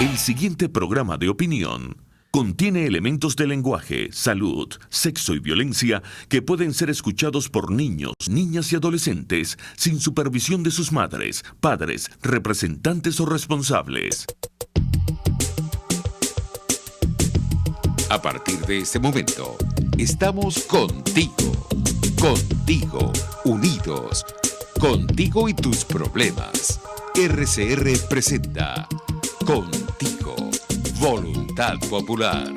El siguiente programa de opinión contiene elementos de lenguaje, salud, sexo y violencia que pueden ser escuchados por niños, niñas y adolescentes sin supervisión de sus madres, padres, representantes o responsables. A partir de este momento, estamos contigo, unidos, contigo y tus problemas. RCR presenta Contigo, Voluntad Popular.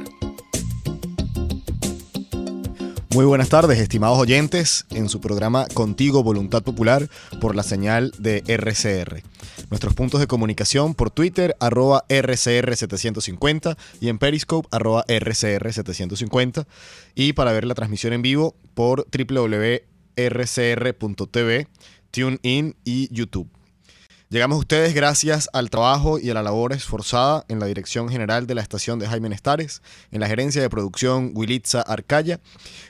Muy buenas tardes, estimados oyentes, en su programa Contigo, Voluntad Popular, por la señal de RCR. Nuestros puntos de comunicación por Twitter, @RCR750 y en Periscope, @RCR750. Y para ver la transmisión en vivo por www.rcr.tv, TuneIn y YouTube. Llegamos a ustedes gracias al trabajo y a la labor esforzada en la dirección general de la estación de Jaime Nestares, en la gerencia de producción Wilitza Arcaya,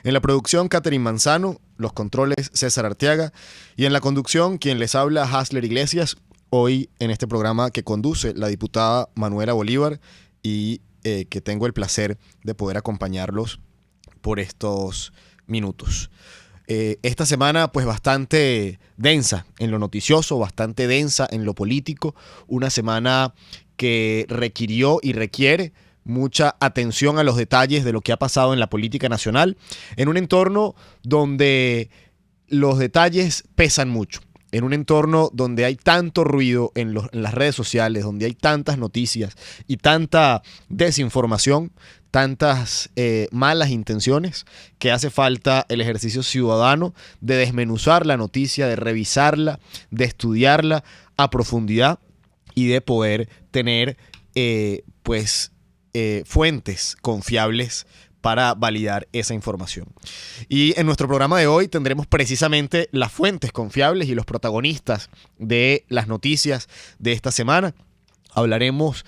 en la producción Catherine Manzano, los controles César Arteaga y en la conducción quien les habla Hasler Iglesias, hoy en este programa que conduce la diputada Manuela Bolívar y que tengo el placer de poder acompañarlos por estos minutos. Esta semana pues bastante densa en lo noticioso, bastante densa en lo político, una semana que requirió y requiere mucha atención a los detalles de lo que ha pasado en la política nacional, en un entorno donde los detalles pesan mucho, en un entorno donde hay tanto ruido en las redes sociales, donde hay tantas noticias y tanta desinformación, tantas malas intenciones, que hace falta el ejercicio ciudadano de desmenuzar la noticia, de revisarla, de estudiarla a profundidad y de poder tener fuentes confiables para validar esa información. Y en nuestro programa de hoy tendremos precisamente las fuentes confiables y los protagonistas de las noticias de esta semana. Hablaremos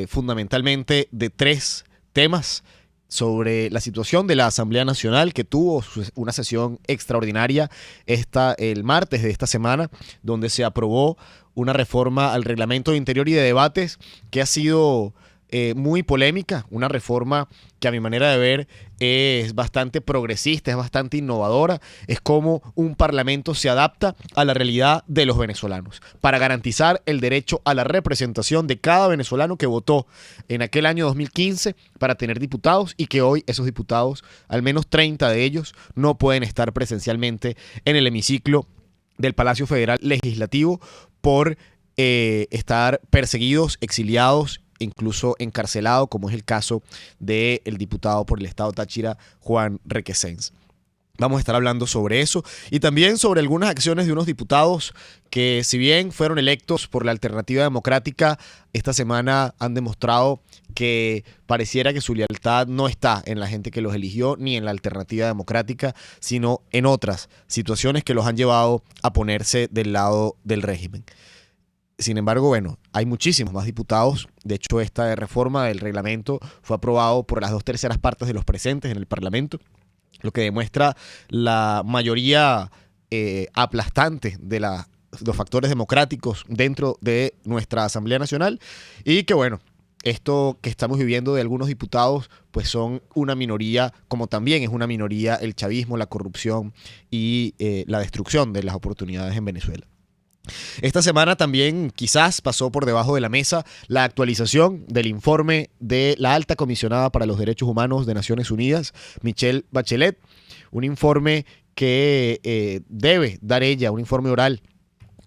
fundamentalmente de tres temas: sobre la situación de la Asamblea Nacional, que tuvo una sesión extraordinaria el martes de esta semana, donde se aprobó una reforma al reglamento de interior y de debates que ha sido muy polémica, una reforma que a mi manera de ver es bastante progresista, es bastante innovadora, es como un parlamento se adapta a la realidad de los venezolanos para garantizar el derecho a la representación de cada venezolano que votó en aquel año 2015 para tener diputados, y que hoy esos diputados, al menos 30 de ellos, no pueden estar presencialmente en el hemiciclo del Palacio Federal Legislativo por estar perseguidos, exiliados, incluso encarcelado, como es el caso del diputado por el estado Táchira, Juan Requesens. Vamos a estar hablando sobre eso y también sobre algunas acciones de unos diputados que, si bien fueron electos por la Alternativa Democrática, esta semana han demostrado que pareciera que su lealtad no está en la gente que los eligió ni en la Alternativa Democrática, sino en otras situaciones que los han llevado a ponerse del lado del régimen. Sin embargo, bueno, hay muchísimos más diputados. De hecho, esta reforma del reglamento fue aprobado por las 2/3 partes de los presentes en el Parlamento, lo que demuestra la mayoría aplastante de los factores democráticos dentro de nuestra Asamblea Nacional, y que bueno, esto que estamos viviendo de algunos diputados pues son una minoría, como también es una minoría el chavismo, la corrupción y la destrucción de las oportunidades en Venezuela. Esta semana también quizás pasó por debajo de la mesa la actualización del informe de la Alta Comisionada para los Derechos Humanos de Naciones Unidas, Michelle Bachelet, un informe que debe dar ella, un informe oral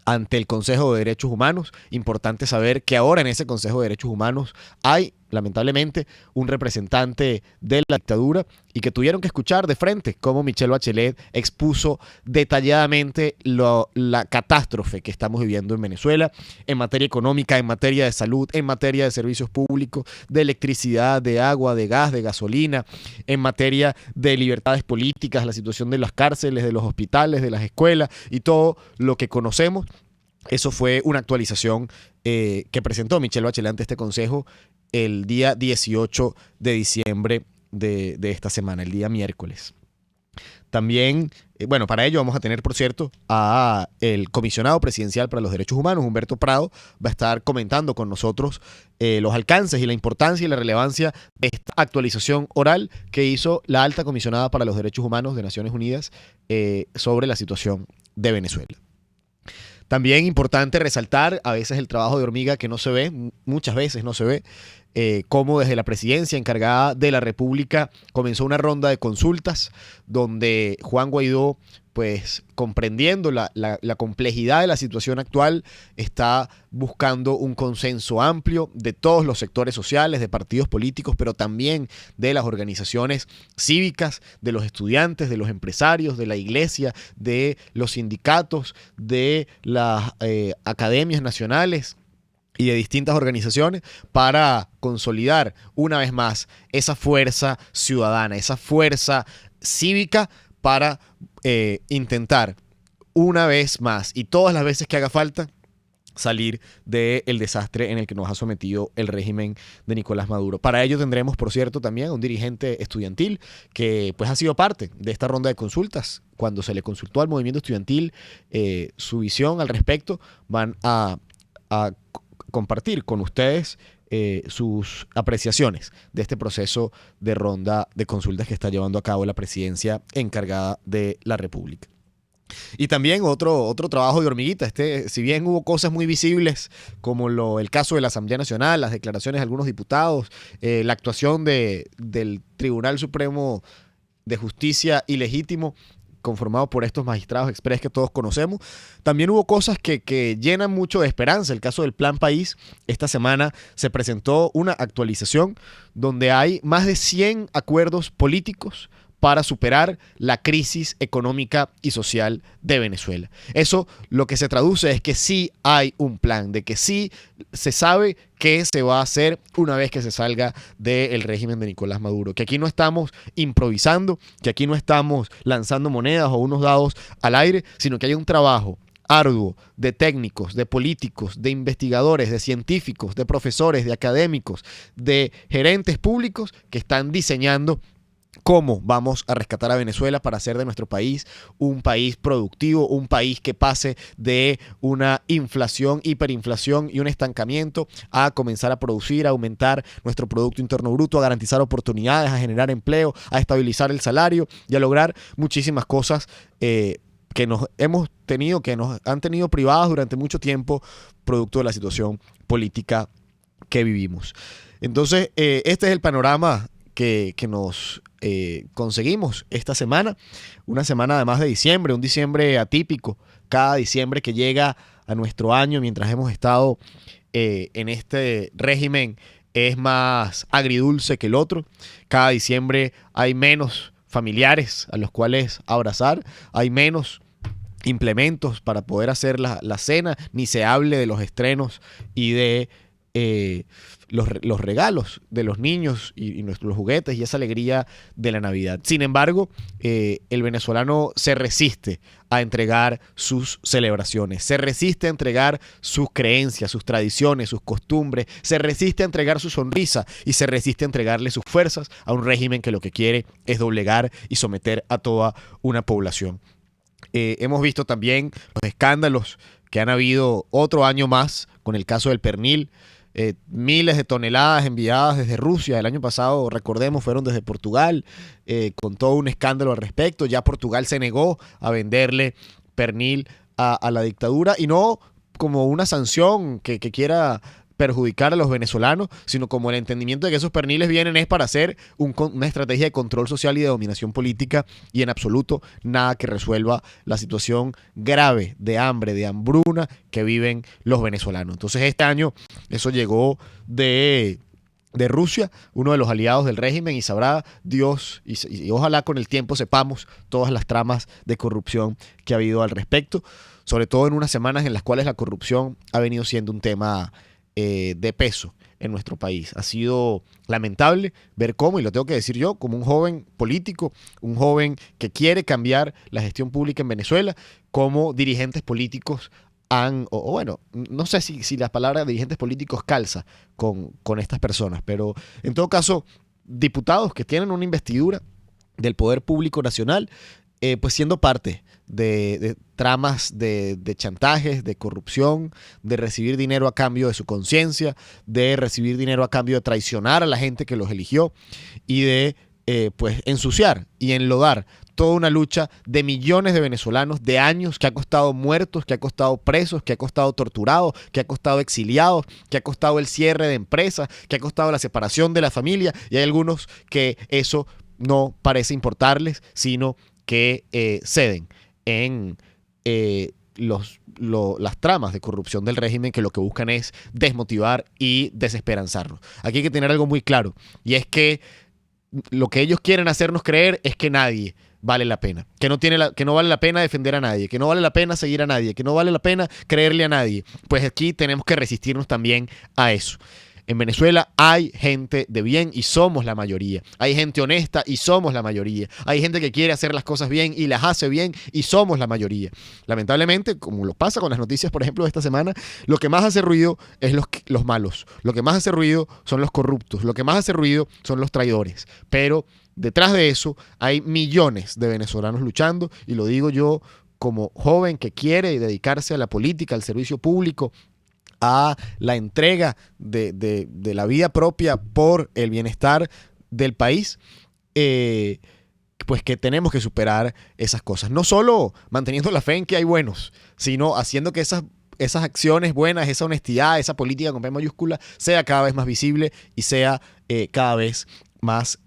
ante el Consejo de Derechos Humanos. Importante saber que ahora en ese Consejo de Derechos Humanos hay, lamentablemente, un representante de la dictadura, y que tuvieron que escuchar de frente cómo Michelle Bachelet expuso detalladamente la catástrofe que estamos viviendo en Venezuela en materia económica, en materia de salud, en materia de servicios públicos, de electricidad, de agua, de gas, de gasolina, en materia de libertades políticas, la situación de las cárceles, de los hospitales, de las escuelas y todo lo que conocemos. Eso fue una actualización que presentó Michelle Bachelet ante este consejo el día 18 de diciembre de esta semana, el día miércoles. También, bueno, para ello vamos a tener, por cierto, a el comisionado presidencial para los derechos humanos, Humberto Prado, va a estar comentando con nosotros los alcances y la importancia y la relevancia de esta actualización oral que hizo la alta comisionada para los derechos humanos de Naciones Unidas sobre la situación de Venezuela. También importante resaltar a veces el trabajo de hormiga que no se ve, muchas veces no se ve, cómo desde la presidencia encargada de la República comenzó una ronda de consultas donde Juan Guaidó, pues comprendiendo la complejidad de la situación actual, está buscando un consenso amplio de todos los sectores sociales, de partidos políticos, pero también de las organizaciones cívicas, de los estudiantes, de los empresarios, de la iglesia, de los sindicatos, de las academias nacionales y de distintas organizaciones para consolidar una vez más esa fuerza ciudadana, esa fuerza cívica para intentar una vez más y todas las veces que haga falta salir del desastre en el que nos ha sometido el régimen de Nicolás Maduro. Para ello tendremos, por cierto, también un dirigente estudiantil que pues ha sido parte de esta ronda de consultas. Cuando se le consultó al movimiento estudiantil su visión al respecto, van a compartir con ustedes sus apreciaciones de este proceso de ronda de consultas que está llevando a cabo la presidencia encargada de la República. Y también otro trabajo de hormiguita. Si bien hubo cosas muy visibles como el caso de la Asamblea Nacional, las declaraciones de algunos diputados, la actuación del Tribunal Supremo de Justicia ilegítimo conformado por estos magistrados express que todos conocemos. También hubo cosas que llenan mucho de esperanza. El caso del Plan País, esta semana se presentó una actualización donde hay más de 100 acuerdos políticos para superar la crisis económica y social de Venezuela. Eso lo que se traduce es que sí hay un plan, de que sí se sabe qué se va a hacer una vez que se salga del régimen de Nicolás Maduro. Que aquí no estamos improvisando, que aquí no estamos lanzando monedas o unos dados al aire, sino que hay un trabajo arduo de técnicos, de políticos, de investigadores, de científicos, de profesores, de académicos, de gerentes públicos que están diseñando cómo vamos a rescatar a Venezuela para hacer de nuestro país un país productivo, un país que pase de una inflación, hiperinflación y un estancamiento a comenzar a producir, a aumentar nuestro Producto Interno Bruto, a garantizar oportunidades, a generar empleo, a estabilizar el salario y a lograr muchísimas cosas que nos han tenido privadas durante mucho tiempo producto de la situación política que vivimos. Entonces, este es el panorama que nos conseguimos esta semana, una semana además de diciembre, un diciembre atípico. Cada diciembre que llega a nuestro año mientras hemos estado en este régimen es más agridulce que el otro. Cada diciembre hay menos familiares a los cuales abrazar, hay menos implementos para poder hacer la cena, ni se hable de los estrenos y de los regalos de los niños y nuestros juguetes y esa alegría de la Navidad. Sin embargo, el venezolano se resiste a entregar sus celebraciones, se resiste a entregar sus creencias, sus tradiciones, sus costumbres, se resiste a entregar su sonrisa y se resiste a entregarle sus fuerzas a un régimen que lo que quiere es doblegar y someter a toda una población. Hemos visto también los escándalos que han habido otro año más con el caso del pernil. Miles de toneladas enviadas desde Rusia. El año pasado, recordemos, fueron desde Portugal, con todo un escándalo al respecto. Ya Portugal se negó a venderle pernil a la dictadura, y no como una sanción que quiera perjudicar a los venezolanos, sino como el entendimiento de que esos perniles vienen es para hacer una estrategia de control social y de dominación política, y en absoluto nada que resuelva la situación grave de hambre, de hambruna que viven los venezolanos. Entonces este año eso llegó de Rusia, uno de los aliados del régimen, y sabrá Dios, y ojalá con el tiempo sepamos todas las tramas de corrupción que ha habido al respecto, sobre todo en unas semanas en las cuales la corrupción ha venido siendo un tema de peso en nuestro país. Ha sido lamentable ver cómo, y lo tengo que decir yo, como un joven político, un joven que quiere cambiar la gestión pública en Venezuela, cómo dirigentes políticos no sé si la palabra dirigentes políticos calza con estas personas, pero en todo caso, diputados que tienen una investidura del Poder Público Nacional pues siendo parte de tramas de chantajes, de corrupción, de recibir dinero a cambio de su conciencia, de recibir dinero a cambio de traicionar a la gente que los eligió y de pues ensuciar y enlodar toda una lucha de millones de venezolanos de años, que ha costado muertos, que ha costado presos, que ha costado torturados, que ha costado exiliados, que ha costado el cierre de empresas, que ha costado la separación de la familia, y hay algunos que eso no parece importarles, sino que ceden en las tramas de corrupción del régimen, que lo que buscan es desmotivar y desesperanzarnos. Aquí hay que tener algo muy claro, y es que lo que ellos quieren hacernos creer es que nadie vale la pena, que no vale la pena defender a nadie, que no vale la pena seguir a nadie, que no vale la pena creerle a nadie. Pues aquí tenemos que resistirnos también a eso. En Venezuela hay gente de bien y somos la mayoría. Hay gente honesta y somos la mayoría. Hay gente que quiere hacer las cosas bien y las hace bien y somos la mayoría. Lamentablemente, como lo pasa con las noticias, por ejemplo, de esta semana, lo que más hace ruido es los malos. Lo que más hace ruido son los corruptos. Lo que más hace ruido son los traidores. Pero detrás de eso hay millones de venezolanos luchando, y lo digo yo como joven que quiere dedicarse a la política, al servicio público, a la entrega de la vida propia por el bienestar del país, pues que tenemos que superar esas cosas. No solo manteniendo la fe en que hay buenos, sino haciendo que esas acciones buenas, esa honestidad, esa política con P mayúscula, sea cada vez más visible y sea cada vez más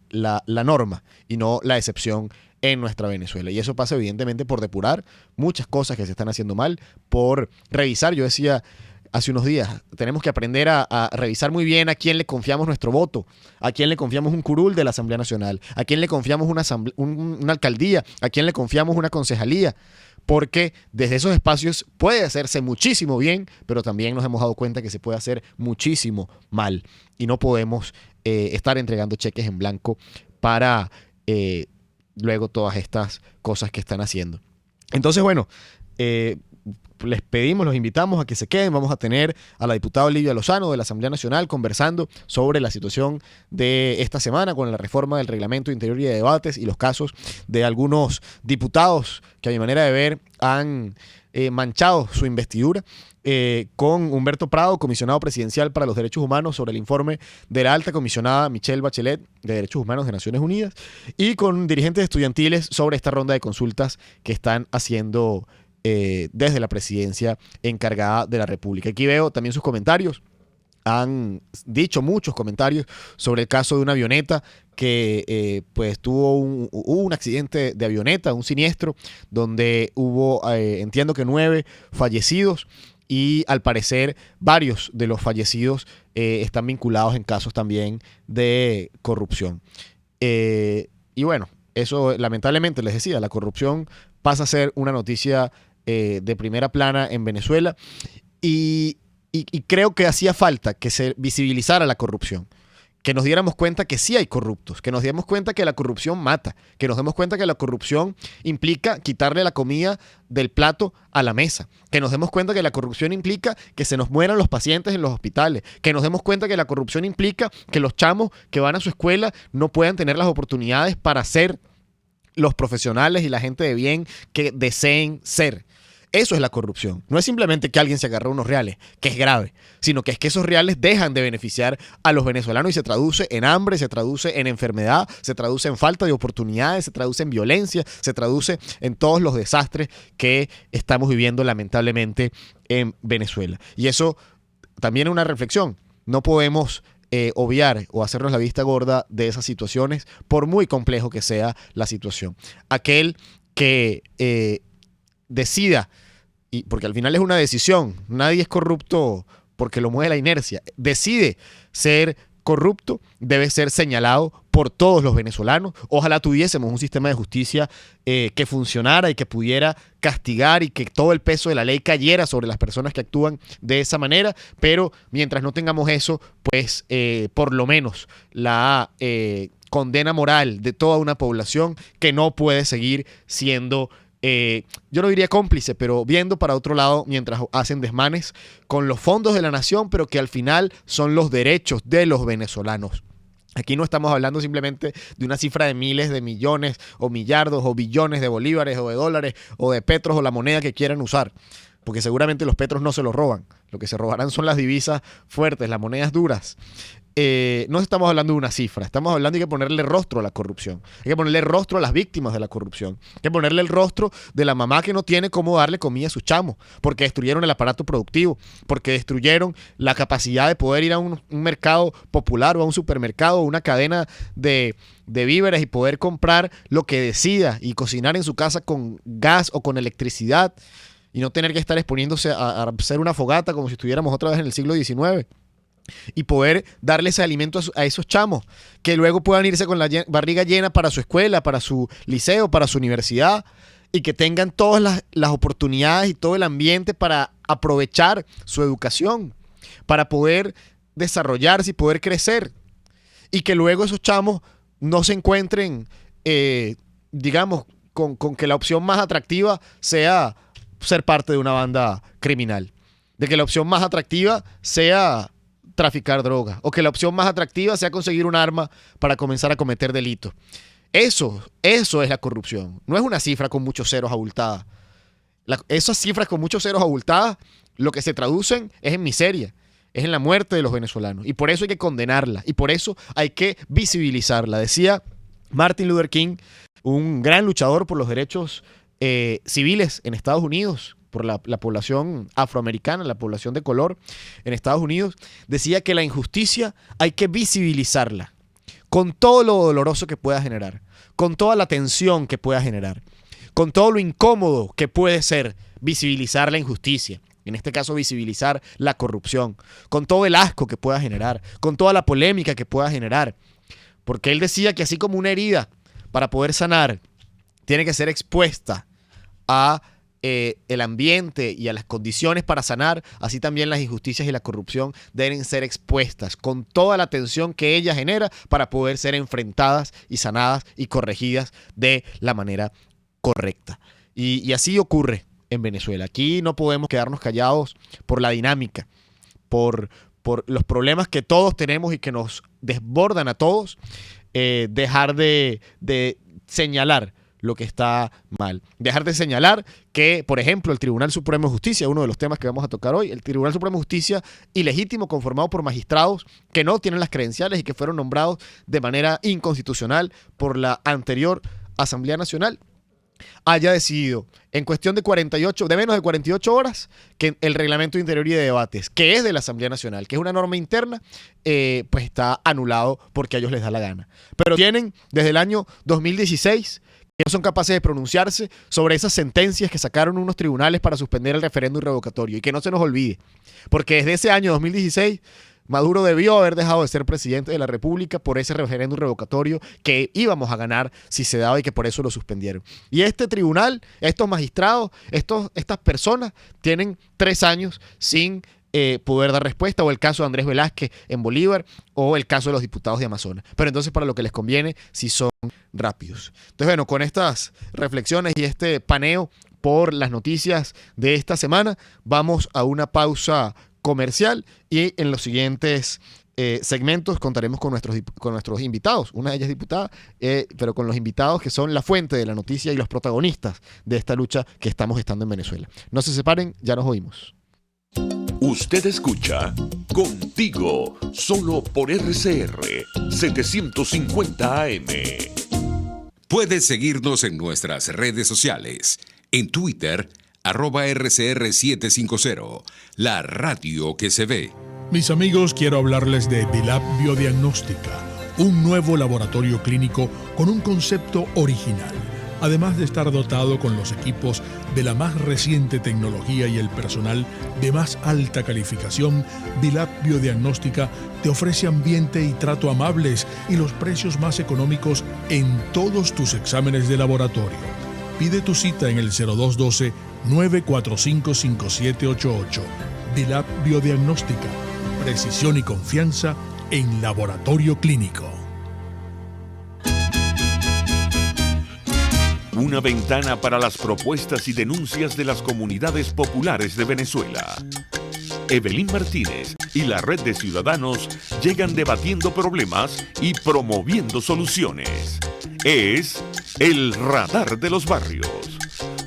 la norma y no la excepción en nuestra Venezuela. Y eso pasa evidentemente por depurar muchas cosas que se están haciendo mal, por revisar. Yo decía hace unos días, tenemos que aprender a revisar muy bien a quién le confiamos nuestro voto, a quién le confiamos un curul de la Asamblea Nacional, a quién le confiamos una alcaldía, a quién le confiamos una concejalía, porque desde esos espacios puede hacerse muchísimo bien, pero también nos hemos dado cuenta que se puede hacer muchísimo mal, y no podemos estar entregando cheques en blanco para luego todas estas cosas que están haciendo. Entonces, bueno, les pedimos, los invitamos a que se queden. Vamos a tener a la diputada Olivia Lozano de la Asamblea Nacional conversando sobre la situación de esta semana con la reforma del Reglamento Interior y de Debates y los casos de algunos diputados que, a mi manera de ver, han manchado su investidura, con Humberto Prado, comisionado presidencial para los derechos humanos, sobre el informe de la alta comisionada Michelle Bachelet de Derechos Humanos de Naciones Unidas, y con dirigentes estudiantiles sobre esta ronda de consultas que están haciendo desde la presidencia encargada de la República. Aquí veo también sus comentarios. Han dicho muchos comentarios sobre el caso de una avioneta que pues hubo un accidente de avioneta, un siniestro, donde hubo, entiendo que 9 fallecidos, y al parecer varios de los fallecidos están vinculados en casos también de corrupción. Y bueno, eso lamentablemente, les decía, la corrupción pasa a ser una noticia de primera plana en Venezuela, y creo que hacía falta que se visibilizara la corrupción, que nos diéramos cuenta que sí hay corruptos, que nos diéramos cuenta que la corrupción mata, que nos demos cuenta que la corrupción implica quitarle la comida del plato a la mesa, que nos demos cuenta que la corrupción implica que se nos mueran los pacientes en los hospitales, que nos demos cuenta que la corrupción implica que los chamos que van a su escuela no puedan tener las oportunidades para ser los profesionales y la gente de bien que deseen ser. Eso es la corrupción. No es simplemente que alguien se agarre unos reales, que es grave, sino que es que esos reales dejan de beneficiar a los venezolanos y se traduce en hambre, se traduce en enfermedad, se traduce en falta de oportunidades, se traduce en violencia, se traduce en todos los desastres que estamos viviendo lamentablemente en Venezuela. Y eso también es una reflexión. No podemos obviar o hacernos la vista gorda de esas situaciones, por muy complejo que sea la situación. Aquel que decida, y porque al final es una decisión, nadie es corrupto porque lo mueve la inercia, decide ser corrupto, debe ser señalado por todos los venezolanos. Ojalá tuviésemos un sistema de justicia que funcionara y que pudiera castigar y que todo el peso de la ley cayera sobre las personas que actúan de esa manera, pero mientras no tengamos eso, pues por lo menos la condena moral de toda una población que no puede seguir siendo, yo no diría cómplice, pero viendo para otro lado mientras hacen desmanes con los fondos de la nación, pero que al final son los derechos de los venezolanos. Aquí no estamos hablando simplemente de una cifra de miles de millones o millardos o billones de bolívares o de dólares o de petros o la moneda que quieran usar, porque seguramente los petros no se los roban. Lo que se robarán son las divisas fuertes, las monedas duras. No estamos hablando de una cifra, estamos hablando de que ponerle rostro a la corrupción, hay que ponerle rostro a las víctimas de la corrupción, hay que ponerle el rostro de la mamá que no tiene cómo darle comida a sus chamos, porque destruyeron el aparato productivo, porque destruyeron la capacidad de poder ir a un mercado popular o a un supermercado o una cadena de víveres y poder comprar lo que decida y cocinar en su casa con gas o con electricidad y no tener que estar exponiéndose a hacer una fogata como si estuviéramos otra vez en el siglo XIX. Y poder darle ese alimento a esos chamos, que luego puedan irse con la barriga llena para su escuela, para su liceo, para su universidad, y que tengan todas las oportunidades y todo el ambiente para aprovechar su educación, para poder desarrollarse y poder crecer. Y que luego esos chamos no se encuentren, digamos, con que la opción más atractiva sea ser parte de una banda criminal. De que la opción más atractiva sea traficar drogas, o que la opción más atractiva sea conseguir un arma para comenzar a cometer delitos. Eso es la corrupción. No es una cifra con muchos ceros abultadas. Esas cifras con muchos ceros abultadas, lo que se traducen es en miseria, es en la muerte de los venezolanos. Y por eso hay que condenarla, y por eso hay que visibilizarla. Decía Martin Luther King, un gran luchador por los derechos civiles en Estados Unidos, por la población afroamericana, la población de color en Estados Unidos, decía que la injusticia hay que visibilizarla con todo lo doloroso que pueda generar, con toda la tensión que pueda generar, con todo lo incómodo que puede ser visibilizar la injusticia, en este caso visibilizar la corrupción, con todo el asco que pueda generar, con toda la polémica que pueda generar, porque él decía que así como una herida, para poder sanar, tiene que ser expuesta a el ambiente y a las condiciones para sanar, así también las injusticias y la corrupción deben ser expuestas con toda la tensión que ella genera para poder ser enfrentadas y sanadas y corregidas de la manera correcta. Y así ocurre en Venezuela. Aquí no podemos quedarnos callados por la dinámica, por los problemas que todos tenemos y que nos desbordan a todos, dejar de señalar lo que está mal. Dejar de señalar que, por ejemplo, el Tribunal Supremo de Justicia, uno de los temas que vamos a tocar hoy, el Tribunal Supremo de Justicia ilegítimo conformado por magistrados que no tienen las credenciales y que fueron nombrados de manera inconstitucional por la anterior Asamblea Nacional, haya decidido en cuestión de menos de 48 horas que el reglamento de interior y de debates, que es de la Asamblea Nacional, que es una norma interna, pues está anulado porque a ellos les da la gana. Pero tienen desde el año 2016 que no son capaces de pronunciarse sobre esas sentencias que sacaron unos tribunales para suspender el referéndum revocatorio. Y que no se nos olvide, porque desde ese año 2016 Maduro debió haber dejado de ser presidente de la República por ese referéndum revocatorio que íbamos a ganar si se daba y que por eso lo suspendieron. Y este tribunal, estos magistrados, estas personas tienen 3 años sin poder dar respuesta, o el caso de Andrés Velázquez en Bolívar, o el caso de los diputados de Amazonas. Pero entonces para lo que les conviene, si son rápidos. Entonces, bueno, con estas reflexiones y este paneo por las noticias de esta semana, vamos a una pausa comercial y en los siguientes segmentos contaremos con nuestros invitados. Una de ellas es diputada, pero con los invitados que son la fuente de la noticia y los protagonistas de esta lucha que estamos estando en Venezuela. No se separen, ya nos oímos. Usted escucha Contigo, solo por RCR 750 AM. Puedes seguirnos en nuestras redes sociales. En Twitter, @RCR750, la radio que se ve. Mis amigos, quiero hablarles de Vilap Biodiagnóstica, un nuevo laboratorio clínico con un concepto original. Además de estar dotado con los equipos de la más reciente tecnología y el personal de más alta calificación, Vilap Biodiagnóstica te ofrece ambiente y trato amables y los precios más económicos en todos tus exámenes de laboratorio. Pide tu cita en el 0212-945-5788. Vilap Biodiagnóstica, precisión y confianza en laboratorio clínico. Una ventana para las propuestas y denuncias de las comunidades populares de Venezuela. Evelyn Martínez y la red de ciudadanos llegan debatiendo problemas y promoviendo soluciones. Es el Radar de los Barrios.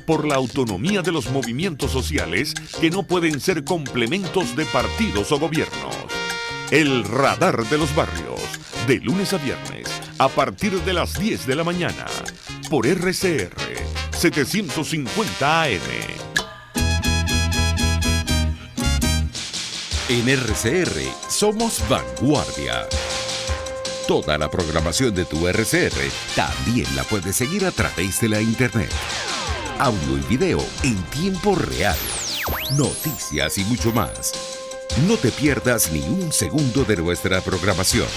Por la autonomía de los movimientos sociales que no pueden ser complementos de partidos o gobiernos. El Radar de los Barrios, de lunes a viernes, a partir de las 10 de la mañana, por RCR 750 AM. En RCR somos vanguardia. Toda la programación de tu RCR también la puedes seguir a través de la internet. Audio y video en tiempo real. Noticias y mucho más. No te pierdas ni un segundo de nuestra programación.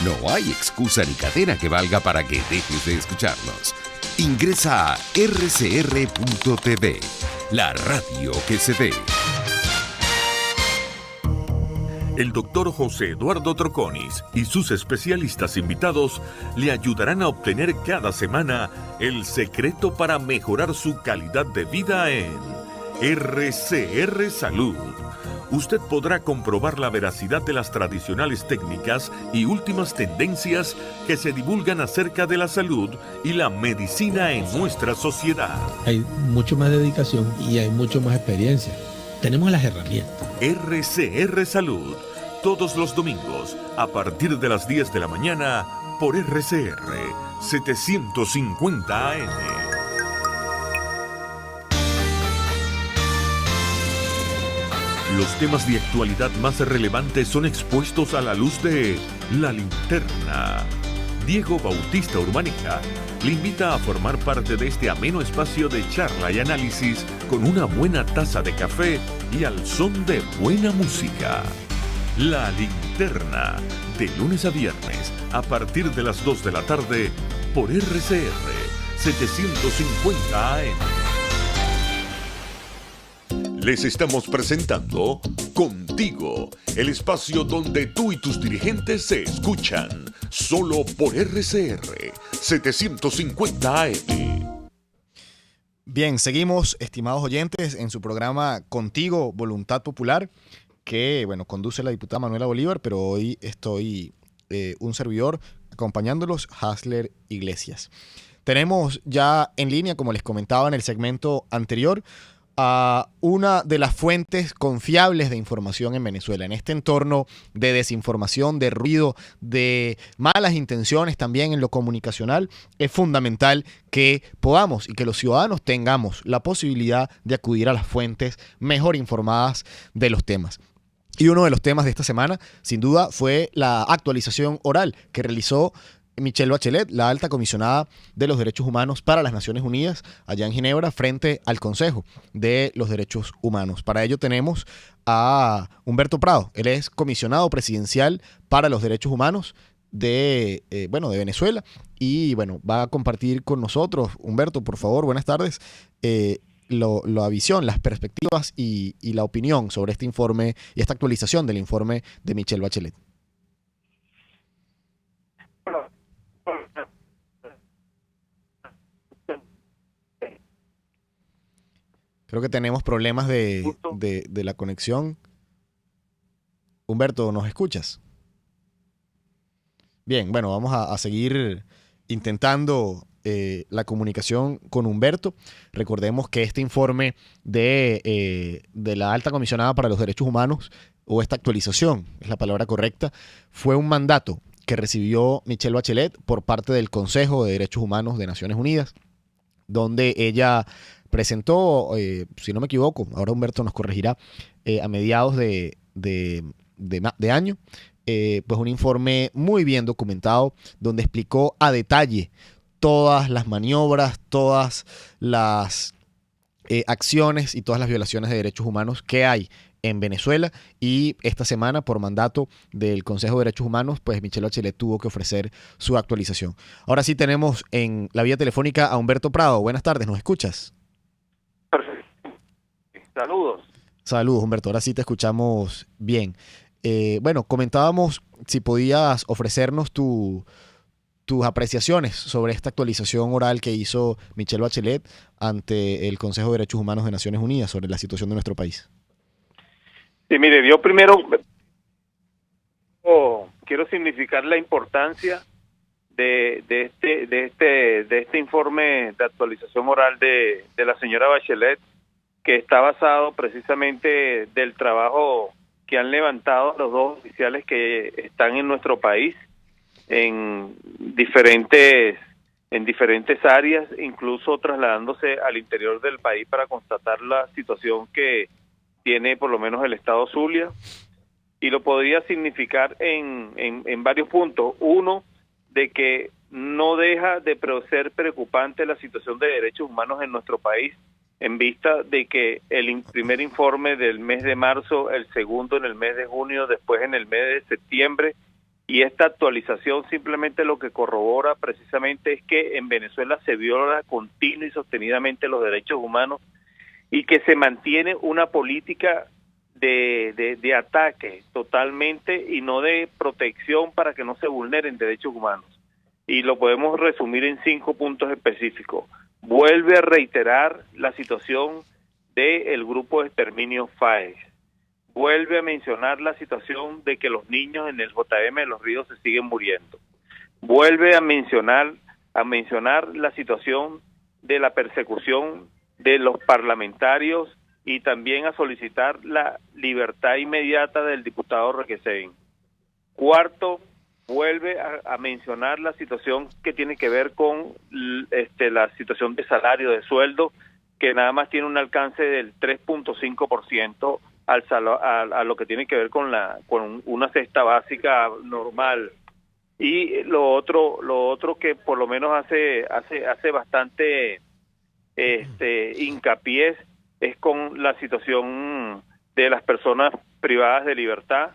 No hay excusa ni cadena que valga para que dejes de escucharnos. Ingresa a rcr.tv, la radio que se ve. El doctor José Eduardo Troconis y sus especialistas invitados le ayudarán a obtener cada semana el secreto para mejorar su calidad de vida en RCR Salud. Usted podrá comprobar la veracidad de las tradicionales técnicas y últimas tendencias que se divulgan acerca de la salud y la medicina en nuestra sociedad. Hay mucho más dedicación y hay mucho más experiencia. Tenemos las herramientas. RCR Salud, todos los domingos, a partir de las 10 de la mañana, por RCR 750 AM. Los temas de actualidad más relevantes son expuestos a la luz de La Linterna. Diego Bautista Urbaneja le invita a formar parte de este ameno espacio de charla y análisis con una buena taza de café y al son de buena música. La Linterna, de lunes a viernes, a partir de las 2 de la tarde, por RCR 750 AM. Les estamos presentando Contigo, el espacio donde tú y tus dirigentes se escuchan, solo por RCR 750 AM. Bien, seguimos, estimados oyentes, en su programa Contigo, Voluntad Popular, que, bueno, conduce la diputada Manuela Bolívar, pero hoy estoy un servidor acompañándolos, Hasler Iglesias. Tenemos ya en línea, como les comentaba en el segmento anterior, a una de las fuentes confiables de información en Venezuela. En este entorno de desinformación, de ruido, de malas intenciones también en lo comunicacional, es fundamental que podamos y que los ciudadanos tengamos la posibilidad de acudir a las fuentes mejor informadas de los temas. Y uno de los temas de esta semana, sin duda, fue la actualización oral que realizó Michelle Bachelet, la alta comisionada de los derechos humanos para las Naciones Unidas, allá en Ginebra, frente al Consejo de los Derechos Humanos. Para ello tenemos a Humberto Prado. Él es comisionado presidencial para los derechos humanos de Venezuela. Y bueno, va a compartir con nosotros. Humberto, por favor, buenas tardes. La visión, las perspectivas y la opinión sobre este informe y esta actualización del informe de Michelle Bachelet. Creo que tenemos problemas de la conexión. Humberto, ¿nos escuchas? Bien, bueno, vamos a seguir intentando la comunicación con Humberto. Recordemos que este informe de la alta comisionada para los derechos humanos, o esta actualización, es la palabra correcta, fue un mandato que recibió Michelle Bachelet por parte del Consejo de Derechos Humanos de Naciones Unidas, donde ella presentó, si no me equivoco, ahora Humberto nos corregirá, a mediados de año, pues un informe muy bien documentado, donde explicó a detalle todas las maniobras, todas las acciones y todas las violaciones de derechos humanos que hay en Venezuela. Y esta semana, por mandato del Consejo de Derechos Humanos, pues Michelle Bachelet tuvo que ofrecer su actualización. Ahora sí tenemos en la vía telefónica a Humberto Prado. Buenas tardes, ¿nos escuchas? Perfecto. Saludos. Saludos, Humberto. Ahora sí te escuchamos bien. Bueno, comentábamos si podías ofrecernos tus apreciaciones sobre esta actualización oral que hizo Michelle Bachelet ante el Consejo de Derechos Humanos de Naciones Unidas sobre la situación de nuestro país. Sí, mire, yo primero quiero significar la importancia de este informe de actualización oral de la señora Bachelet, que está basado precisamente del trabajo que han levantado los dos oficiales que están en nuestro país en diferentes áreas, incluso trasladándose al interior del país para constatar la situación que tiene por lo menos el estado Zulia, y lo podría significar en varios puntos. Uno, de que no deja de ser preocupante la situación de derechos humanos en nuestro país, en vista de que el primer informe del mes de marzo, el segundo en el mes de junio, después en el mes de septiembre, y esta actualización simplemente lo que corrobora precisamente es que en Venezuela se viola continua y sostenidamente los derechos humanos, y que se mantiene una política de ataque totalmente y no de protección para que no se vulneren derechos humanos. Y lo podemos resumir en 5 puntos específicos. Vuelve a reiterar la situación del grupo de exterminio FAES. Vuelve a mencionar la situación de que los niños en el JM de Los Ríos se siguen muriendo. Vuelve a mencionar la situación de la persecución de los parlamentarios y también a solicitar la libertad inmediata del diputado Requesén. Cuarto, vuelve a mencionar la situación que tiene que ver con la situación de salario, de sueldo, que nada más tiene un alcance del 3.5% a lo que tiene que ver con una cesta básica normal. Y lo otro que por lo menos hace bastante hincapié es con la situación de las personas privadas de libertad,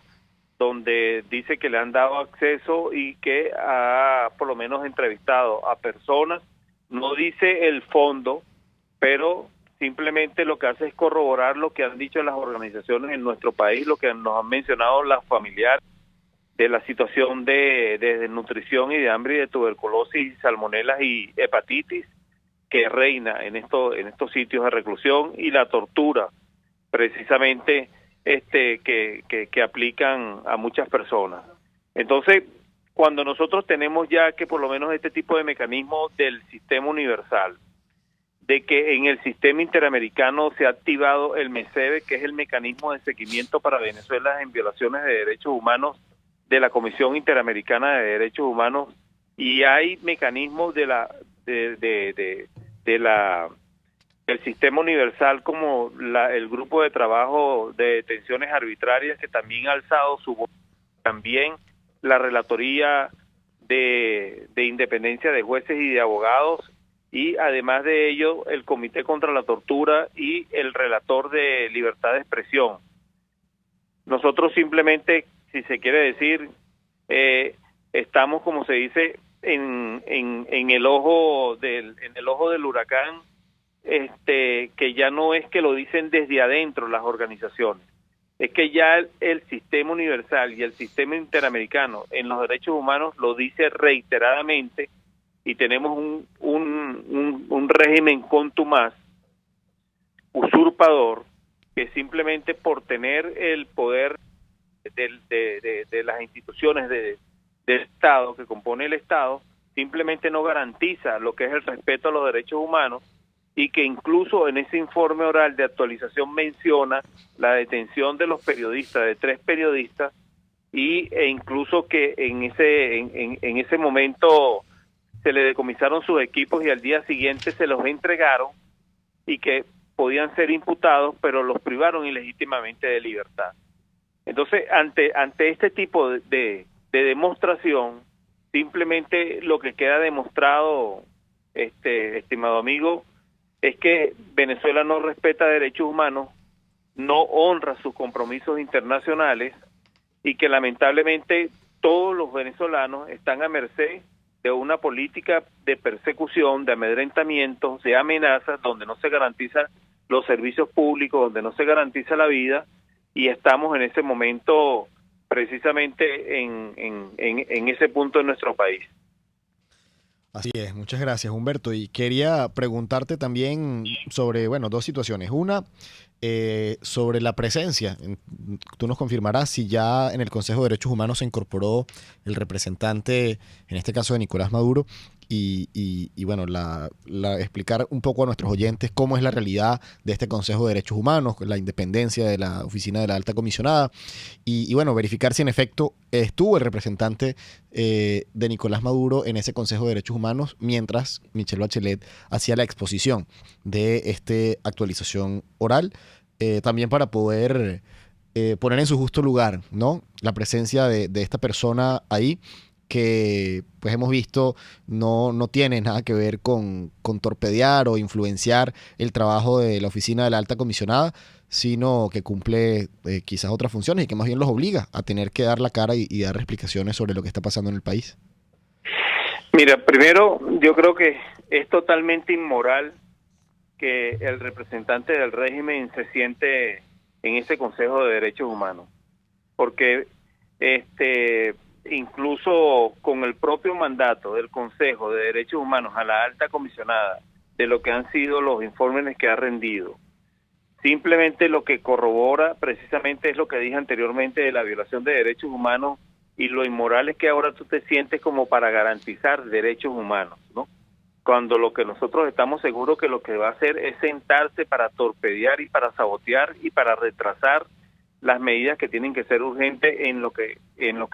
donde dice que le han dado acceso y que ha por lo menos entrevistado a personas, no dice el fondo, pero simplemente lo que hace es corroborar lo que han dicho las organizaciones en nuestro país, lo que nos han mencionado las familiares, de la situación de desnutrición y de hambre y de tuberculosis, salmonelas y hepatitis que reina en estos sitios de reclusión, y la tortura precisamente que aplican a muchas personas. Entonces, cuando nosotros tenemos ya que por lo menos este tipo de mecanismo del sistema universal, de que en el sistema interamericano se ha activado el MESEDE, que es el mecanismo de seguimiento para Venezuela en violaciones de derechos humanos de la Comisión Interamericana de Derechos Humanos, y hay mecanismos el sistema universal como el grupo de trabajo de detenciones arbitrarias, que también ha alzado su voz, también la relatoría de independencia de jueces y de abogados, y además de ello el Comité contra la Tortura y el relator de libertad de expresión. Nosotros simplemente, si se quiere decir, estamos, como se dice, en el ojo del huracán, que ya no es que lo dicen desde adentro las organizaciones, es que ya el sistema universal y el sistema interamericano en los derechos humanos lo dice reiteradamente, y tenemos un régimen contumaz, usurpador, que simplemente por tener el poder de las instituciones del Estado, que compone el Estado, simplemente no garantiza lo que es el respeto a los derechos humanos, y que incluso en ese informe oral de actualización menciona la detención de los periodistas, de 3 periodistas, e incluso que en ese momento se le decomisaron sus equipos y al día siguiente se los entregaron, y que podían ser imputados, pero los privaron ilegítimamente de libertad. Entonces, ante este tipo de demostración, simplemente lo que queda demostrado, estimado amigo, es que Venezuela no respeta derechos humanos, no honra sus compromisos internacionales, y que lamentablemente todos los venezolanos están a merced de una política de persecución, de amedrentamientos, de amenazas, donde no se garantizan los servicios públicos, donde no se garantiza la vida, y estamos en ese momento precisamente en ese punto de nuestro país. Así es, muchas gracias, Humberto. Y quería preguntarte también sobre, 2 situaciones. Una, sobre la presencia. Tú nos confirmarás si ya en el Consejo de Derechos Humanos se incorporó el representante, en este caso de Nicolás Maduro, y bueno, explicar un poco a nuestros oyentes cómo es la realidad de este Consejo de Derechos Humanos, la independencia de la oficina de la alta comisionada, y bueno, verificar si en efecto estuvo el representante de Nicolás Maduro en ese Consejo de Derechos Humanos mientras Michelle Bachelet hacía la exposición de esta actualización oral, también para poder poner en su justo lugar, ¿no?, la presencia de esta persona ahí, que pues hemos visto no tiene nada que ver con torpedear o influenciar el trabajo de la oficina de la alta comisionada, sino que cumple quizás otras funciones y que más bien los obliga a tener que dar la cara y dar explicaciones sobre lo que está pasando en el país. Mira, primero yo creo que es totalmente inmoral que el representante del régimen se siente en ese Consejo de Derechos Humanos, porque incluso con el propio mandato del Consejo de Derechos Humanos a la alta comisionada, de lo que han sido los informes que ha rendido, simplemente lo que corrobora precisamente es lo que dije anteriormente de la violación de derechos humanos y lo inmoral es que ahora tú te sientes como para garantizar derechos humanos, ¿no? Cuando lo que nosotros estamos seguros que lo que va a hacer es sentarse para torpedear y para sabotear y para retrasar las medidas que tienen que ser urgentes en lo que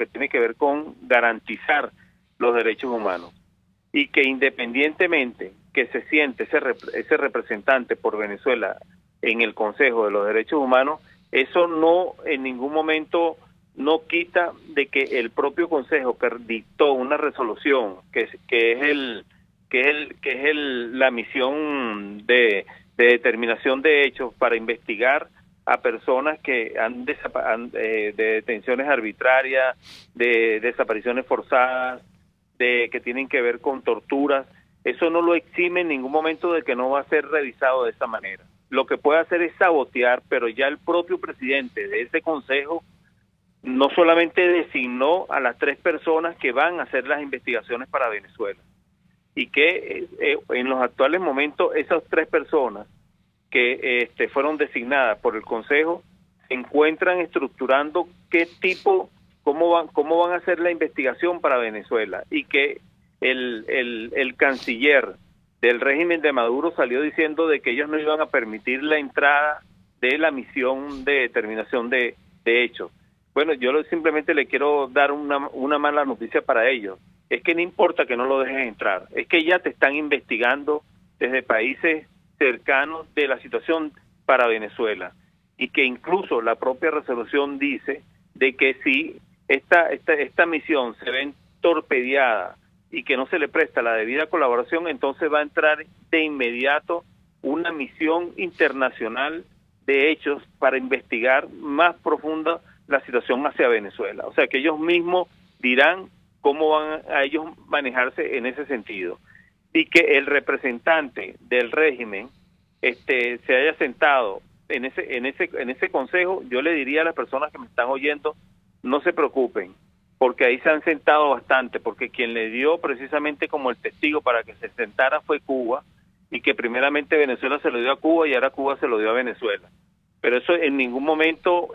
tiene que ver con garantizar los derechos humanos. Y que independientemente que se siente ese representante por Venezuela en el Consejo de los Derechos Humanos, eso no en ningún momento no quita de que el propio Consejo que dictó una resolución que es la misión de determinación de hechos para investigar a personas que han de detenciones arbitrarias, de desapariciones forzadas, que tienen que ver con torturas, eso no lo exime en ningún momento de que no va a ser revisado de esa manera. Lo que puede hacer es sabotear, pero ya el propio presidente de ese consejo no solamente designó a las 3 personas que van a hacer las investigaciones para Venezuela, y que en los actuales momentos esas 3 personas que fueron designadas por el Consejo se encuentran estructurando cómo van a hacer la investigación para Venezuela, y que el canciller del régimen de Maduro salió diciendo de que ellos no iban a permitir la entrada de la misión de determinación de hechos. Bueno, yo simplemente le quiero dar una mala noticia para ellos. Es que no importa que no lo dejes entrar, es que ya te están investigando desde países cercanos de la situación para Venezuela, y que incluso la propia resolución dice de que si esta misión se ve torpedeada y que no se le presta la debida colaboración, entonces va a entrar de inmediato una misión internacional de hechos para investigar más profunda la situación hacia Venezuela. O sea, que ellos mismos dirán cómo van a ellos manejarse en ese sentido. Y que el representante del régimen se haya sentado en ese consejo, yo le diría a las personas que me están oyendo, no se preocupen, porque ahí se han sentado bastante, porque quien le dio precisamente como el testigo para que se sentara fue Cuba, y que primeramente Venezuela se lo dio a Cuba y ahora Cuba se lo dio a Venezuela. Pero eso en ningún momento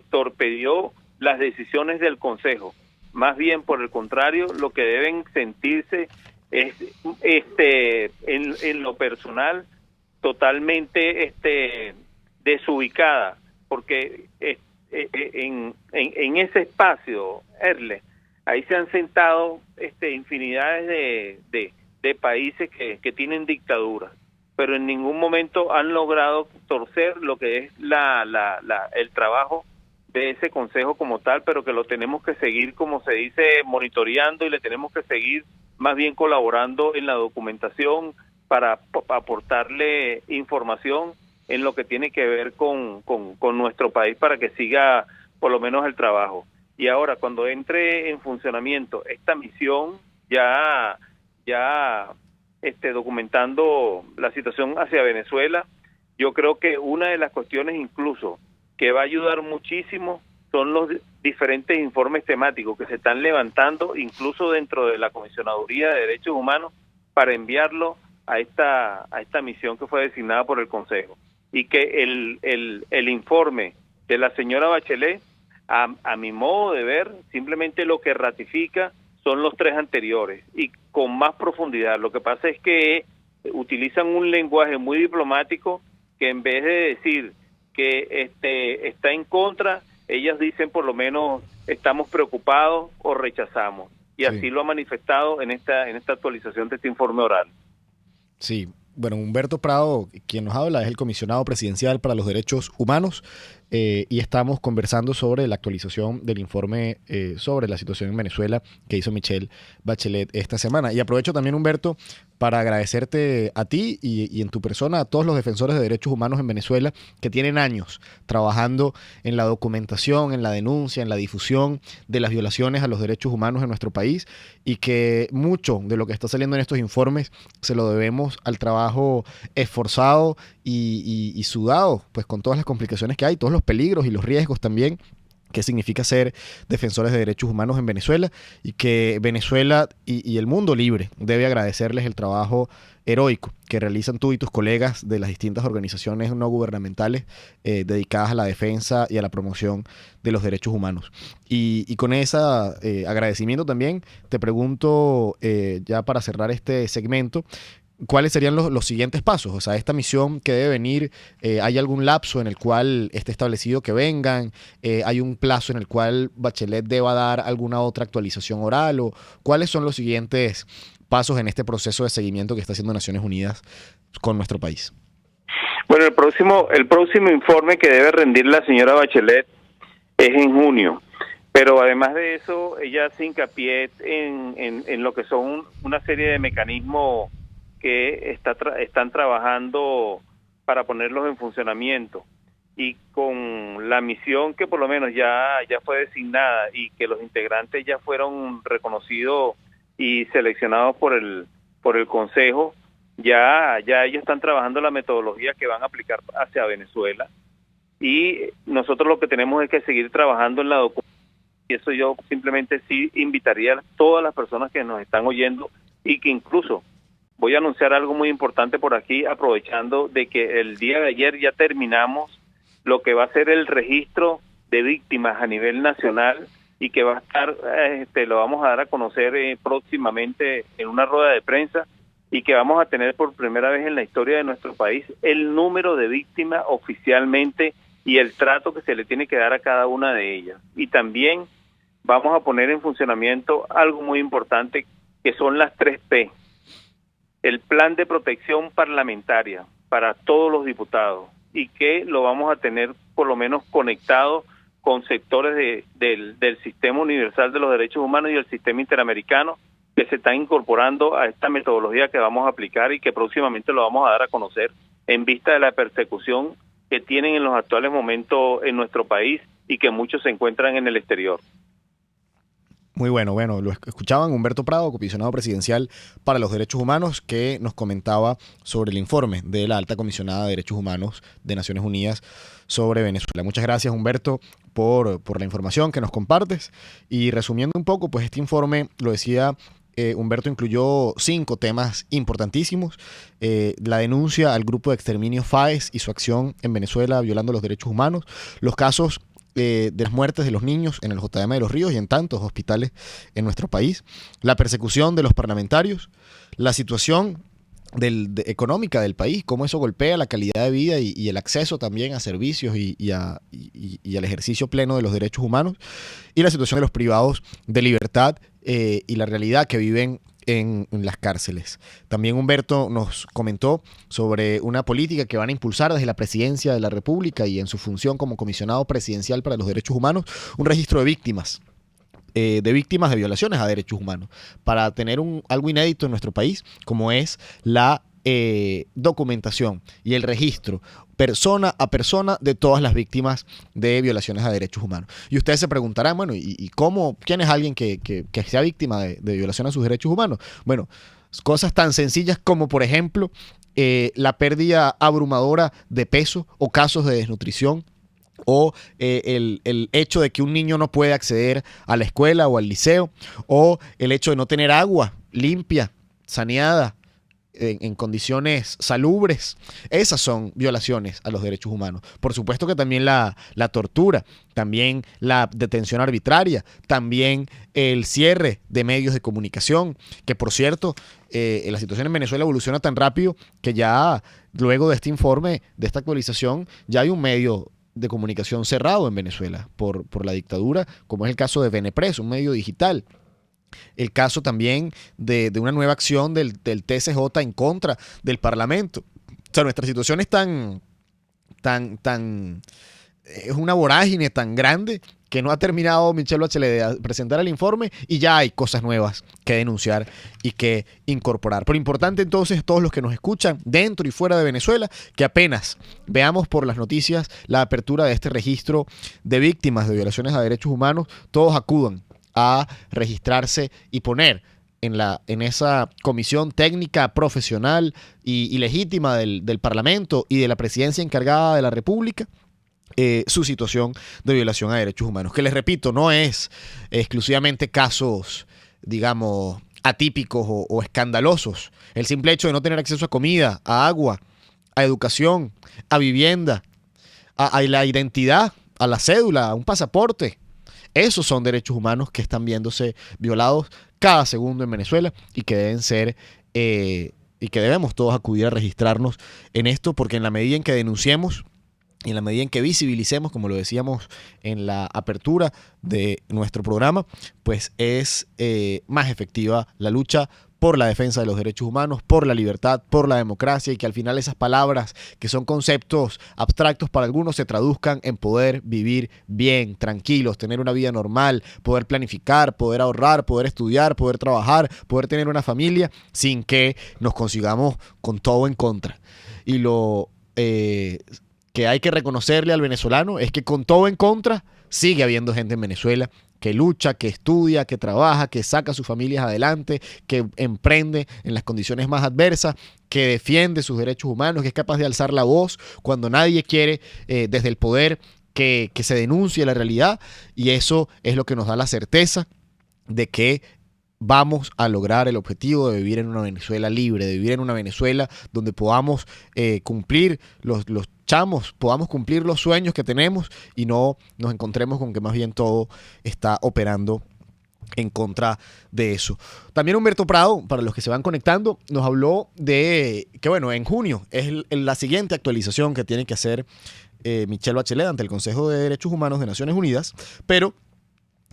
torpedió las decisiones del Consejo. Más bien, por el contrario, lo que deben sentirse es en lo personal totalmente desubicada, porque en ese espacio, Erle, ahí se han sentado infinidades de países que tienen dictaduras, pero en ningún momento han logrado torcer lo que es el trabajo de ese consejo como tal, pero que lo tenemos que seguir, como se dice, monitoreando, y le tenemos que seguir más bien colaborando en la documentación para aportarle información en lo que tiene que ver con nuestro país, para que siga por lo menos el trabajo. Y ahora, cuando entre en funcionamiento esta misión, ya documentando la situación hacia Venezuela, yo creo que una de las cuestiones incluso que va a ayudar muchísimo son los diferentes informes temáticos que se están levantando incluso dentro de la Comisionaduría de Derechos Humanos, para enviarlo a esta misión que fue designada por el Consejo. y que el informe de la señora Bachelet, a mi modo de ver, simplemente lo que ratifica son los 3 anteriores y con más profundidad. Lo que pasa es que utilizan un lenguaje muy diplomático que en vez de decir que está en contra, ellas dicen por lo menos estamos preocupados o rechazamos. Y así lo ha manifestado en esta actualización de este informe oral. Sí, bueno, Humberto Prado, quien nos habla, es el comisionado presidencial para los derechos humanos y estamos conversando sobre la actualización del informe sobre la situación en Venezuela que hizo Michelle Bachelet esta semana. Y aprovecho también, Humberto, para agradecerte a ti y en tu persona a todos los defensores de derechos humanos en Venezuela que tienen años trabajando en la documentación, en la denuncia, en la difusión de las violaciones a los derechos humanos en nuestro país y que mucho de lo que está saliendo en estos informes se lo debemos al trabajo esforzado y sudado, pues con todas las complicaciones que hay, todos los peligros y los riesgos también qué significa ser defensores de derechos humanos en Venezuela y que Venezuela y el mundo libre debe agradecerles el trabajo heroico que realizan tú y tus colegas de las distintas organizaciones no gubernamentales dedicadas a la defensa y a la promoción de los derechos humanos. Y con ese agradecimiento también te pregunto, ya para cerrar este segmento, ¿cuáles serían los siguientes pasos? O sea, esta misión que debe venir, ¿hay algún lapso en el cual esté establecido que vengan? ¿Hay un plazo en el cual Bachelet deba dar alguna otra actualización oral? ¿O cuáles son los siguientes pasos en este proceso de seguimiento que está haciendo Naciones Unidas con nuestro país? Bueno, el próximo informe que debe rendir la señora Bachelet es en junio. Pero además de eso, ella hace hincapié en lo que son una serie de mecanismos que están trabajando para ponerlos en funcionamiento y con la misión que por lo menos ya fue designada y que los integrantes ya fueron reconocidos y seleccionados por el Consejo, ya ellos están trabajando la metodología que van a aplicar hacia Venezuela y nosotros lo que tenemos es que seguir trabajando en la documentación y eso yo simplemente sí invitaría a todas las personas que nos están oyendo y que incluso voy a anunciar algo muy importante por aquí, aprovechando de que el día de ayer ya terminamos lo que va a ser el registro de víctimas a nivel nacional y que va a estar, lo vamos a dar a conocer próximamente en una rueda de prensa y que vamos a tener por primera vez en la historia de nuestro país el número de víctimas oficialmente y el trato que se le tiene que dar a cada una de ellas. Y también vamos a poner en funcionamiento algo muy importante que son las 3P. El plan de protección parlamentaria para todos los diputados y que lo vamos a tener por lo menos conectado con sectores del Sistema Universal de los Derechos Humanos y el Sistema Interamericano que se están incorporando a esta metodología que vamos a aplicar y que próximamente lo vamos a dar a conocer en vista de la persecución que tienen en los actuales momentos en nuestro país y que muchos se encuentran en el exterior. Muy bueno, lo escuchaban Humberto Prado, comisionado presidencial para los derechos humanos, que nos comentaba sobre el informe de la alta comisionada de derechos humanos de Naciones Unidas sobre Venezuela. Muchas gracias, Humberto, por la información que nos compartes. Y resumiendo un poco, pues este informe, lo decía Humberto, incluyó 5 temas importantísimos. La denuncia al grupo de exterminio FAES y su acción en Venezuela violando los derechos humanos, los casos de las muertes de los niños en el JM de los Ríos y en tantos hospitales en nuestro país, la persecución de los parlamentarios, la situación económica del país, cómo eso golpea la calidad de vida y el acceso también a servicios y al ejercicio pleno de los derechos humanos, y la situación de los privados de libertad y la realidad que viven en las cárceles. También Humberto nos comentó sobre una política que van a impulsar desde la Presidencia de la República y en su función como comisionado presidencial para los derechos humanos, un registro de víctimas de violaciones a derechos humanos, para tener algo inédito en nuestro país, como es la documentación y el registro persona a persona de todas las víctimas de violaciones a derechos humanos. Y ustedes se preguntarán, bueno, ¿y quién es alguien que sea víctima de violación a sus derechos humanos? Bueno, cosas tan sencillas como, por ejemplo, la pérdida abrumadora de peso o casos de desnutrición, o el hecho de que un niño no puede acceder a la escuela o al liceo, o el hecho de no tener agua limpia, saneada, en condiciones salubres, esas son violaciones a los derechos humanos. Por supuesto que también la tortura, también la detención arbitraria, también el cierre de medios de comunicación, que por cierto, la situación en Venezuela evoluciona tan rápido que ya luego de este informe, de esta actualización, ya hay un medio de comunicación cerrado en Venezuela por la dictadura, como es el caso de Venepress, un medio digital. El caso también de una nueva acción del TSJ en contra del Parlamento. O sea, nuestra situación es es una vorágine tan grande que no ha terminado Michelle Bachelet de presentar el informe y ya hay cosas nuevas que denunciar y que incorporar. Pero importante entonces, todos los que nos escuchan dentro y fuera de Venezuela, que apenas veamos por las noticias la apertura de este registro de víctimas de violaciones a derechos humanos, todos acudan a registrarse y poner en esa comisión técnica, profesional y legítima del Parlamento y de la presidencia encargada de la República, su situación de violación a derechos humanos. Que les repito, no es exclusivamente casos, digamos, atípicos o escandalosos. El simple hecho de no tener acceso a comida, a agua, a educación, a vivienda, a la identidad, a la cédula, a un pasaporte. Esos son derechos humanos que están viéndose violados cada segundo en Venezuela y que deben ser y que debemos todos acudir a registrarnos en esto, porque en la medida en que denunciemos y en la medida en que visibilicemos, como lo decíamos en la apertura de nuestro programa, pues es más efectiva la lucha por la defensa de los derechos humanos, por la libertad, por la democracia, y que al final esas palabras, que son conceptos abstractos para algunos, se traduzcan en poder vivir bien, tranquilos, tener una vida normal, poder planificar, poder ahorrar, poder estudiar, poder trabajar, poder tener una familia sin que nos consigamos con todo en contra. Y lo que hay que reconocerle al venezolano es que con todo en contra sigue habiendo gente en Venezuela que lucha, que estudia, que trabaja, que saca a sus familias adelante, que emprende en las condiciones más adversas, que defiende sus derechos humanos, que es capaz de alzar la voz cuando nadie quiere desde el poder que se denuncie la realidad, y eso es lo que nos da la certeza de que vamos a lograr el objetivo de vivir en una Venezuela libre, de vivir en una Venezuela donde podamos cumplir podamos cumplir los sueños que tenemos y no nos encontremos con que más bien todo está operando en contra de eso. También Humberto Prado, para los que se van conectando, nos habló de que, bueno, en junio es la siguiente actualización que tiene que hacer Michelle Bachelet ante el Consejo de Derechos Humanos de Naciones Unidas, pero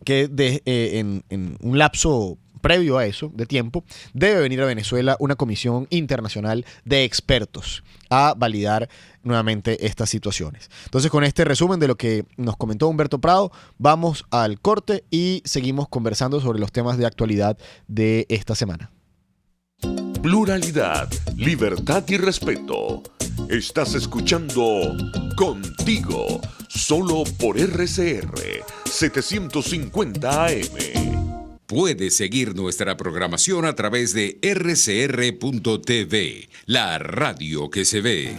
que en un lapso previo a eso, de tiempo, debe venir a Venezuela una comisión internacional de expertos a validar nuevamente estas situaciones. Entonces, con este resumen de lo que nos comentó Humberto Prado, vamos al corte y seguimos conversando sobre los temas de actualidad de esta semana. Pluralidad, libertad y respeto. Estás escuchando Contigo, solo por RCR 750 AM. Puedes seguir nuestra programación a través de rcr.tv, la radio que se ve.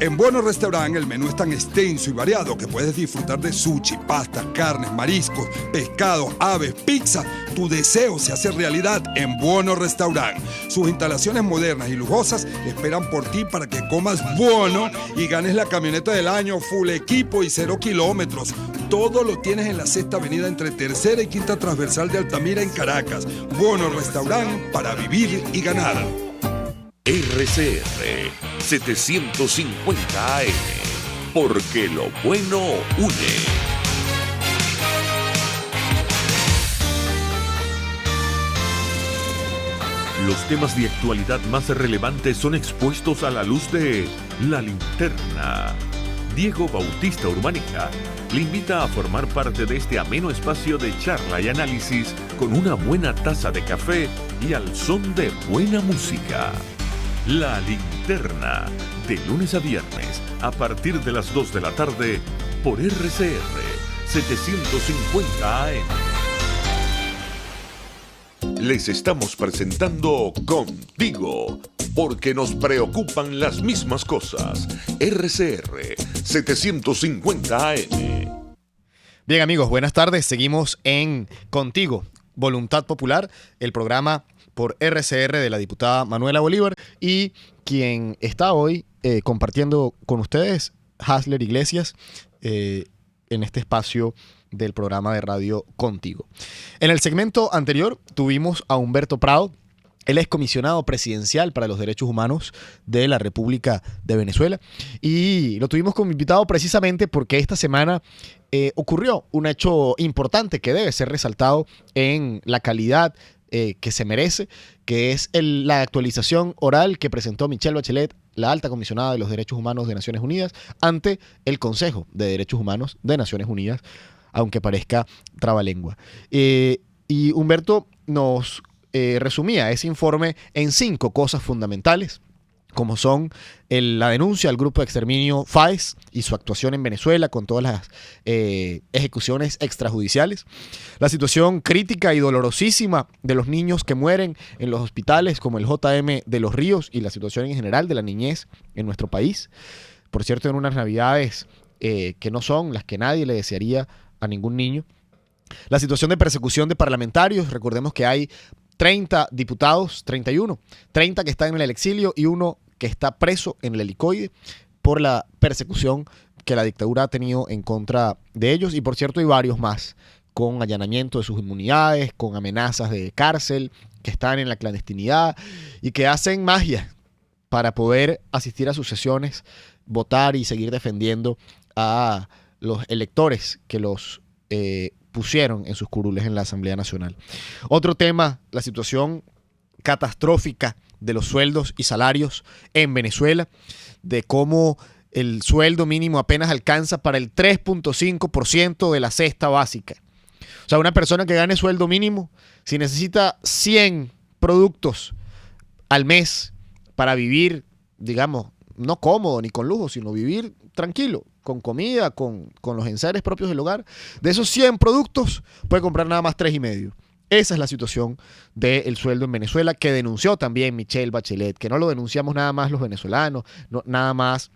En Bueno Restaurant el menú es tan extenso y variado que puedes disfrutar de sushi, pastas, carnes, mariscos, pescados, aves, pizza. Tu deseo se hace realidad en Bueno Restaurant. Sus instalaciones modernas y lujosas esperan por ti para que comas bueno y ganes la camioneta del año, full equipo y 0 kilómetros. Todo lo tienes en la Sexta Avenida entre Tercera y Quinta Transversal de Altamira en Caracas. Bueno Restaurant, para vivir y ganar. RCR 750 AM, porque lo bueno une. Los temas de actualidad más relevantes son expuestos a la luz de La Linterna. Diego Bautista Urbanica le invita a formar parte de este ameno espacio de charla y análisis con una buena taza de café y al son de buena música. La Linterna, de lunes a viernes, a partir de las 2 de la tarde, por RCR 750 AM. Les estamos presentando Contigo, porque nos preocupan las mismas cosas. RCR 750 AM. Bien, amigos, buenas tardes. Seguimos en Contigo, Voluntad Popular, el programa por RCR de la diputada Manuela Bolívar, y quien está hoy compartiendo con ustedes, Hasler Iglesias, en este espacio del programa de radio Contigo. En el segmento anterior tuvimos a Humberto Prado. Él es comisionado presidencial para los derechos humanos de la República de Venezuela, y lo tuvimos como invitado precisamente porque esta semana ocurrió un hecho importante que debe ser resaltado en la calidad que se merece, que es la actualización oral que presentó Michelle Bachelet, la alta comisionada de los derechos humanos de Naciones Unidas, ante el Consejo de Derechos Humanos de Naciones Unidas, aunque parezca trabalengua. Y Humberto nos resumía ese informe en 5 cosas fundamentales, como son la denuncia al grupo de exterminio FAES y su actuación en Venezuela con todas las ejecuciones extrajudiciales, la situación crítica y dolorosísima de los niños que mueren en los hospitales como el JM de Los Ríos, y la situación en general de la niñez en nuestro país, por cierto, en unas navidades que no son las que nadie le desearía a ningún niño. La situación de persecución de parlamentarios, recordemos que hay 30 diputados, 31, 30 que están en el exilio y uno que está preso en el helicoide por la persecución que la dictadura ha tenido en contra de ellos. Y por cierto, hay varios más con allanamiento de sus inmunidades, con amenazas de cárcel, que están en la clandestinidad y que hacen magia para poder asistir a sus sesiones, votar y seguir defendiendo a los electores que los pusieron en sus curules en la Asamblea Nacional. Otro tema, la situación catastrófica de los sueldos y salarios en Venezuela, de cómo el sueldo mínimo apenas alcanza para el 3.5% de la cesta básica. O sea, una persona que gane sueldo mínimo, si necesita 100 productos al mes para vivir, digamos, no cómodo ni con lujo, sino vivir tranquilo, con comida, con los enseres propios del hogar, de esos 100 productos puede comprar nada más 3,5. Esa es la situación del sueldo en Venezuela, que denunció también Michelle Bachelet, que no lo denunciamos nada más los venezolanos, no, nada más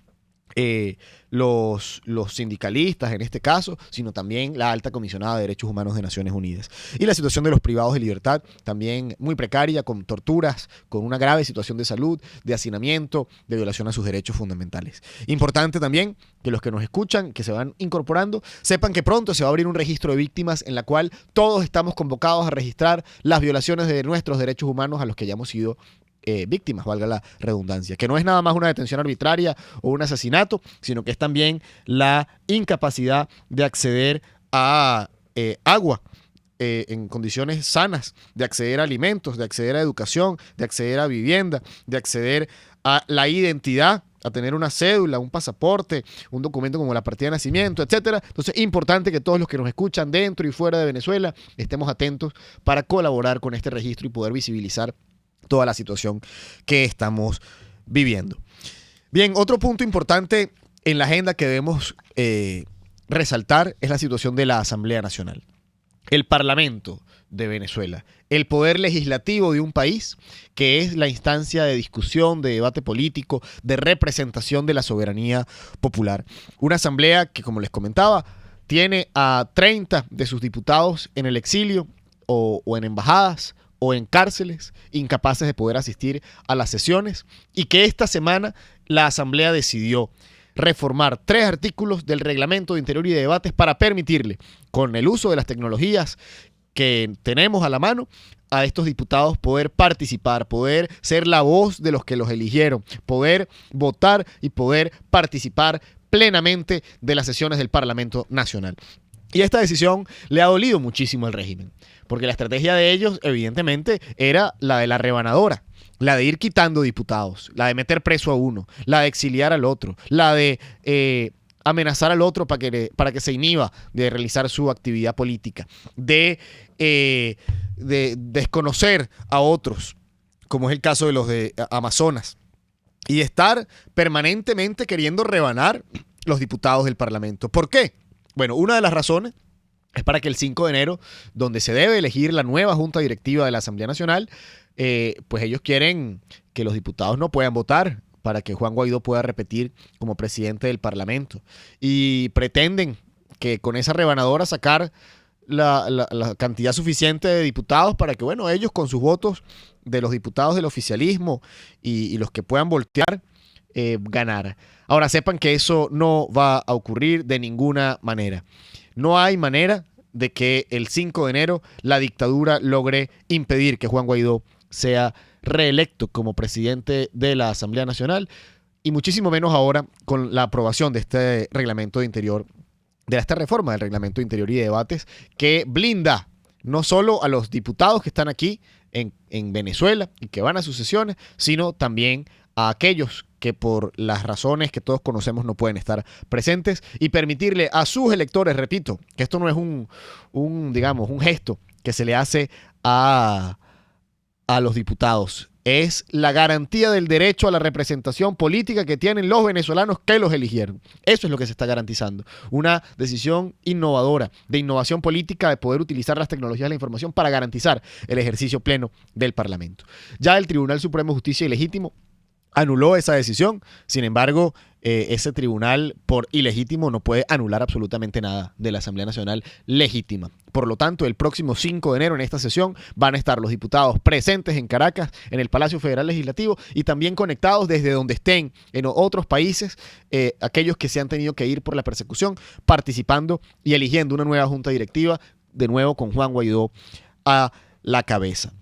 los sindicalistas en este caso, sino también la alta comisionada de Derechos Humanos de Naciones Unidas. Y la situación de los privados de libertad, también muy precaria, con torturas, con una grave situación de salud, de hacinamiento, de violación a sus derechos fundamentales. Importante también que los que nos escuchan, que se van incorporando, sepan que pronto se va a abrir un registro de víctimas en la cual todos estamos convocados a registrar las violaciones de nuestros derechos humanos a los que hayamos sido víctimas, valga la redundancia, que no es nada más una detención arbitraria o un asesinato, sino que es también la incapacidad de acceder a agua en condiciones sanas, de acceder a alimentos, de acceder a educación, de acceder a vivienda, de acceder a la identidad, a tener una cédula, un pasaporte, un documento como la partida de nacimiento, etcétera. Entonces, es importante que todos los que nos escuchan dentro y fuera de Venezuela estemos atentos para colaborar con este registro y poder visibilizar toda la situación que estamos viviendo. Bien, otro punto importante en la agenda que debemos resaltar es la situación de la Asamblea Nacional. El Parlamento de Venezuela, el poder legislativo de un país que es la instancia de discusión, de debate político, de representación de la soberanía popular. Una asamblea que, como les comentaba, tiene a 30 de sus diputados en el exilio o en embajadas o en cárceles, incapaces de poder asistir a las sesiones, y que esta semana la Asamblea decidió reformar 3 artículos del Reglamento de Interior y de Debates para permitirle, con el uso de las tecnologías que tenemos a la mano, a estos diputados poder participar, poder ser la voz de los que los eligieron, poder votar y poder participar plenamente de las sesiones del Parlamento Nacional. Y esta decisión le ha dolido muchísimo al régimen, porque la estrategia de ellos, evidentemente, era la de la rebanadora, la de ir quitando diputados, la de meter preso a uno, la de exiliar al otro, la de amenazar al otro para que se inhiba de realizar su actividad política, de desconocer a otros, como es el caso de los de Amazonas, y de estar permanentemente queriendo rebanar los diputados del Parlamento. ¿Por qué? Bueno, una de las razones es para que el 5 de enero, donde se debe elegir la nueva Junta Directiva de la Asamblea Nacional, pues ellos quieren que los diputados no puedan votar para que Juan Guaidó pueda repetir como presidente del Parlamento. Y pretenden que con esa rebanadora sacar la cantidad suficiente de diputados para que, bueno, ellos con sus votos de los diputados del oficialismo y los que puedan voltear, ganar. Ahora, sepan que eso no va a ocurrir de ninguna manera. No hay manera de que el 5 de enero la dictadura logre impedir que Juan Guaidó sea reelecto como presidente de la Asamblea Nacional, y muchísimo menos ahora con la aprobación de este reglamento de interior, de esta reforma del reglamento de interior y de debates, que blinda no solo a los diputados que están aquí en Venezuela y que van a sus sesiones, sino también a aquellos que por las razones que todos conocemos no pueden estar presentes, y permitirle a sus electores, repito, que esto no es un gesto que se le hace a los diputados, es la garantía del derecho a la representación política que tienen los venezolanos que los eligieron. Eso es lo que se está garantizando. Una decisión innovadora, de innovación política, de poder utilizar las tecnologías de la información para garantizar el ejercicio pleno del Parlamento. Ya el Tribunal Supremo de Justicia y Legítimo anuló esa decisión. Sin embargo, ese tribunal por ilegítimo no puede anular absolutamente nada de la Asamblea Nacional legítima. Por lo tanto, el próximo 5 de enero en esta sesión van a estar los diputados presentes en Caracas, en el Palacio Federal Legislativo, y también conectados desde donde estén en otros países, aquellos que se han tenido que ir por la persecución, participando y eligiendo una nueva junta directiva, de nuevo con Juan Guaidó a la cabeza.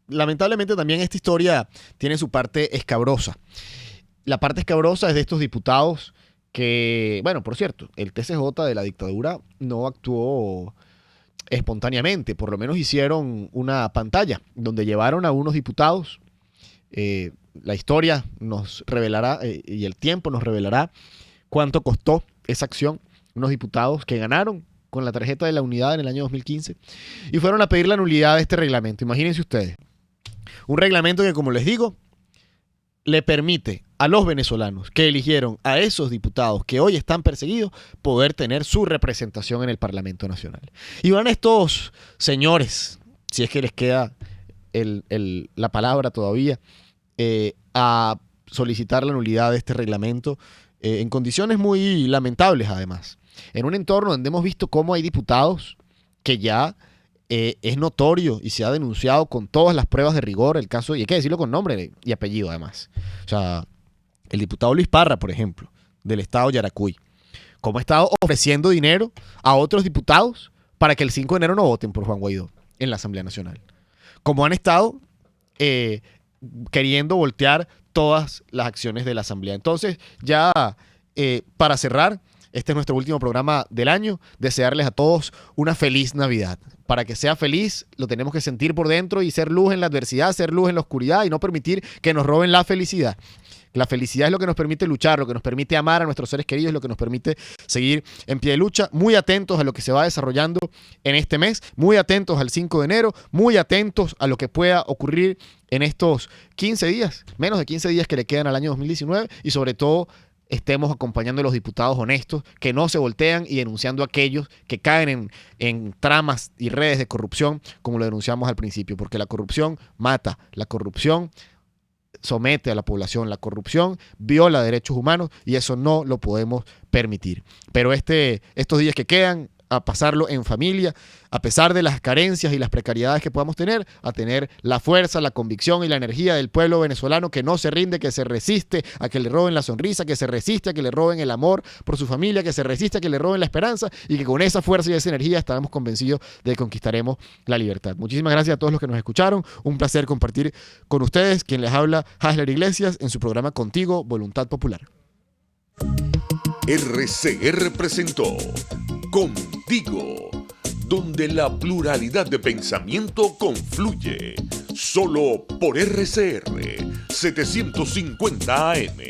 Lamentablemente también esta historia tiene su parte escabrosa. La parte escabrosa es de estos diputados que, bueno, por cierto, el TCJ de la dictadura no actuó espontáneamente, por lo menos hicieron una pantalla donde llevaron a unos diputados. La historia nos revelará y el tiempo nos revelará cuánto costó esa acción. Unos diputados que ganaron con la tarjeta de la unidad en el año 2015 y fueron a pedir la nulidad de este reglamento. Imagínense ustedes, un reglamento que, como les digo, le permite a los venezolanos que eligieron a esos diputados que hoy están perseguidos poder tener su representación en el Parlamento Nacional. Y van estos señores, si es que les queda la palabra todavía, a solicitar la nulidad de este reglamento en condiciones muy lamentables, además. En un entorno donde hemos visto cómo hay diputados que ya es notorio y se ha denunciado con todas las pruebas de rigor el caso, y hay que decirlo con nombre y apellido además. O sea, el diputado Luis Parra, por ejemplo, del estado Yaracuy, cómo ha estado ofreciendo dinero a otros diputados para que el 5 de enero no voten por Juan Guaidó en la Asamblea Nacional. Cómo han estado queriendo voltear todas las acciones de la Asamblea. Entonces, ya para cerrar, este es nuestro último programa del año. Desearles a todos una feliz Navidad. Para que sea feliz, lo tenemos que sentir por dentro y ser luz en la adversidad, ser luz en la oscuridad y no permitir que nos roben la felicidad. La felicidad es lo que nos permite luchar, lo que nos permite amar a nuestros seres queridos, lo que nos permite seguir en pie de lucha. Muy atentos a lo que se va desarrollando en este mes, muy atentos al 5 de enero, muy atentos a lo que pueda ocurrir en estos 15 días, menos de 15 días que le quedan al año 2019, y sobre todo estemos acompañando a los diputados honestos que no se voltean y denunciando a aquellos que caen en tramas y redes de corrupción, como lo denunciamos al principio, porque la corrupción mata, la corrupción somete a la población, la corrupción viola derechos humanos y eso no lo podemos permitir. Pero estos días que quedan, a pasarlo en familia, a pesar de las carencias y las precariedades que podamos tener, a tener la fuerza, la convicción y la energía del pueblo venezolano que no se rinde, que se resiste a que le roben la sonrisa, que se resiste a que le roben el amor por su familia, que se resiste a que le roben la esperanza, y que con esa fuerza y esa energía estaremos convencidos de que conquistaremos la libertad. Muchísimas gracias a todos los que nos escucharon. Un placer compartir con ustedes. Quien les habla, Hasler Iglesias, en su programa Contigo, Voluntad Popular. RCR presentó Contigo, donde la pluralidad de pensamiento confluye. Solo por RCR 750 AM.